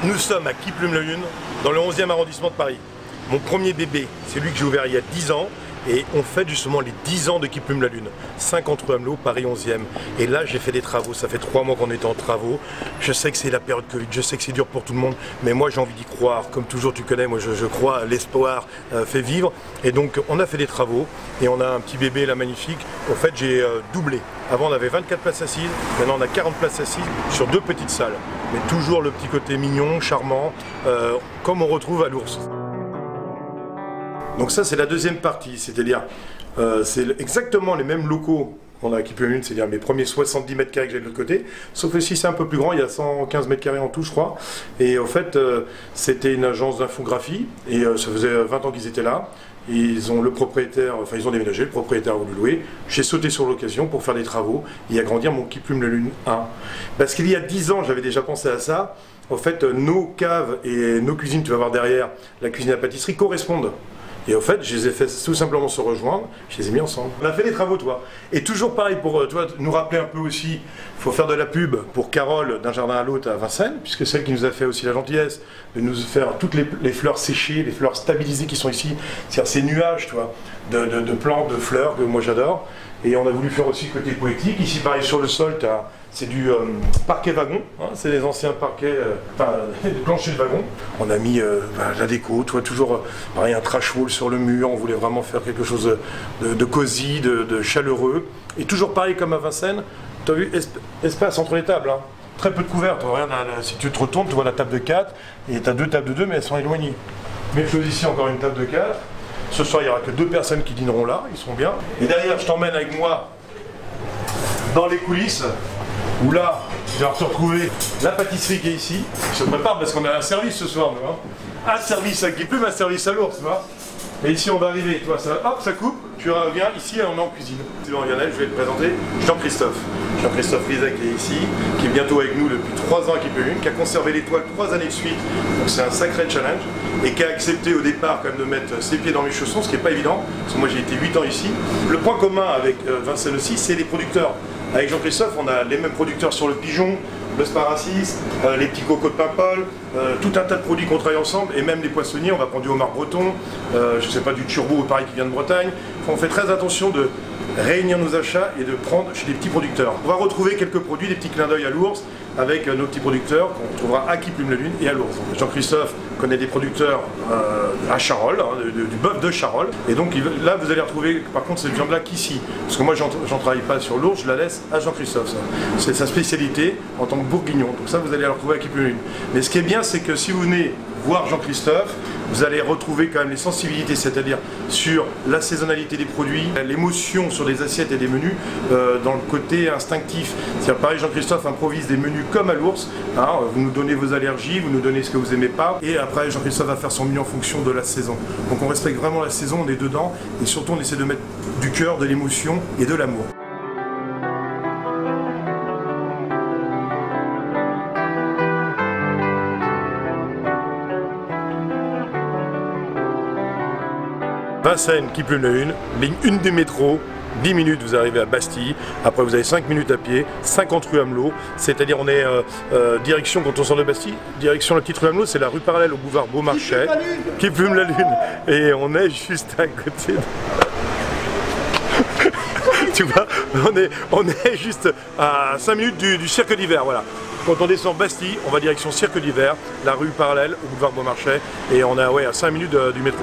Nous sommes à Qui Plume la Lune, dans le 11e arrondissement de Paris. Mon premier bébé, c'est lui que j'ai ouvert il y a 10 ans. Et on fête justement les 10 ans de Qui Plume la Lune. 50 rue Amelot, Paris 11e. Et là, j'ai fait des travaux. Ça fait 3 mois qu'on était en travaux. Je sais que c'est la période Covid, je sais que c'est dur pour tout le monde. Mais moi, j'ai envie d'y croire. Comme toujours, tu connais, moi, je crois, l'espoir fait vivre. Et donc, on a fait des travaux. Et on a un petit bébé là, magnifique. En fait, j'ai doublé. Avant, on avait 24 places assises. Maintenant, on a 40 places assises sur 2 petites salles. Mais toujours le petit côté mignon, charmant, comme on retrouve à l'Ours. Donc ça c'est la deuxième partie, c'est-à-dire c'est exactement les mêmes locaux qu'on a à Qui Plume la Lune, c'est-à-dire mes premiers 70 mètres carrés que j'ai de l'autre côté, sauf que si c'est un peu plus grand, il y a 115 mètres carrés en tout je crois, et en fait c'était une agence d'infographie, et ça faisait 20 ans qu'ils étaient là, ils ont le propriétaire, enfin ils ont déménagé, le propriétaire a voulu louer, j'ai sauté sur l'occasion pour faire des travaux et agrandir mon Qui Plume la Lune 1. Parce qu'il y a 10 ans j'avais déjà pensé à ça, en fait nos caves et nos cuisines, tu vas voir derrière, la cuisine à pâtisserie correspondent. Et au fait, je les ai fait tout simplement se rejoindre, je les ai mis ensemble. On a fait des travaux, toi. Et toujours pareil, pour toi, nous rappeler un peu aussi, il faut faire de la pub pour Carole d'un jardin à l'autre à Vincennes, puisque celle qui nous a fait aussi la gentillesse de nous faire toutes les fleurs séchées, les fleurs stabilisées qui sont ici, c'est-à-dire ces nuages, toi, de plantes, de fleurs que moi j'adore. Et on a voulu faire aussi côté poétique. Ici, pareil, sur le sol, c'est du parquet wagon, hein, c'est les anciens parquets, des planchers de wagon. On a mis la déco, toi, toujours pareil, un trash wall sur le mur, on voulait vraiment faire quelque chose de cosy, de chaleureux. Et toujours pareil comme à Vincennes, tu as vu, espace entre les tables, hein. Très peu de couverts, regarde, si tu te retournes, tu vois la table de 4, et tu as 2 tables de 2, mais elles sont éloignées. Même chose ici, encore une table de 4. Ce soir, il n'y aura que 2 personnes qui dîneront là, ils seront bien. Et derrière, je t'emmène avec moi dans les coulisses, où là, tu vas te retrouver la pâtisserie qui est ici. Je te prépare parce qu'on a un service ce soir, nous, hein. Un service à Qui Plume, un service à l'Ours, tu vois. Et ici, on va arriver, toi, ça, hop, ça coupe, tu reviens ici, on est en cuisine. C'est bon, Lionel, je vais te présenter Jean-Christophe. Jean-Christophe Rizet qui est ici, qui est bientôt avec nous depuis 3 ans à Qui Plume la Lune, qui a conservé l'étoile 3 années de suite, donc c'est un sacré challenge, et qui a accepté au départ quand même de mettre ses pieds dans mes chaussons, ce qui n'est pas évident, parce que moi j'ai été 8 ans ici. Le point commun avec Vincennes aussi, c'est les producteurs. Avec Jean-Christophe, on a les mêmes producteurs sur le pigeon, le sparacis, les petits cocos de Paimpol, tout un tas de produits qu'on travaille ensemble, et même les poissonniers, on va prendre du homard breton, je sais pas, du turbo pareil qui vient de Bretagne. Enfin, on fait très attention de réunir nos achats et de prendre chez des petits producteurs. On va retrouver quelques produits, des petits clins d'œil à l'Ours, avec nos petits producteurs qu'on trouvera à Qui Plume la Lune et à l'Ours. Jean-Christophe connaît des producteurs à Charolles, hein, du bœuf de Charolles, et donc là vous allez retrouver par contre cette viande là qu'ici, parce que moi j'en travaille pas sur l'Ours, je la laisse à Jean-Christophe. C'est sa spécialité en tant que bourguignon, donc ça vous allez la retrouver à Qui Plume la Lune. Mais ce qui est bien, c'est que si vous venez voir Jean-Christophe, vous allez retrouver quand même les sensibilités, c'est-à-dire sur la saisonnalité des produits, l'émotion sur des assiettes et des menus, dans le côté instinctif. C'est-à-dire pareil, Jean-Christophe improvise des menus comme à l'Ours, hein, vous nous donnez vos allergies, vous nous donnez ce que vous aimez pas, et après Jean-Christophe va faire son menu en fonction de la saison. Donc on respecte vraiment la saison, on est dedans, et surtout on essaie de mettre du cœur, de l'émotion et de l'amour. Vincennes, Qui Plume la Lune, ligne 1 des métros, 10 minutes vous arrivez à Bastille, après vous avez 5 minutes à pied, 50 rue Amelot, c'est-à-dire on est direction, quand on sort de Bastille, direction la petite rue Amelot, c'est la rue parallèle au boulevard Beaumarchais, Qui Plume la Lune, et on est juste à côté de... Tu vois, on est juste à 5 minutes du cirque d'hiver, voilà. Quand on descend Bastille, on va direction cirque d'hiver, la rue parallèle au boulevard Beaumarchais, et on est à 5 minutes du métro.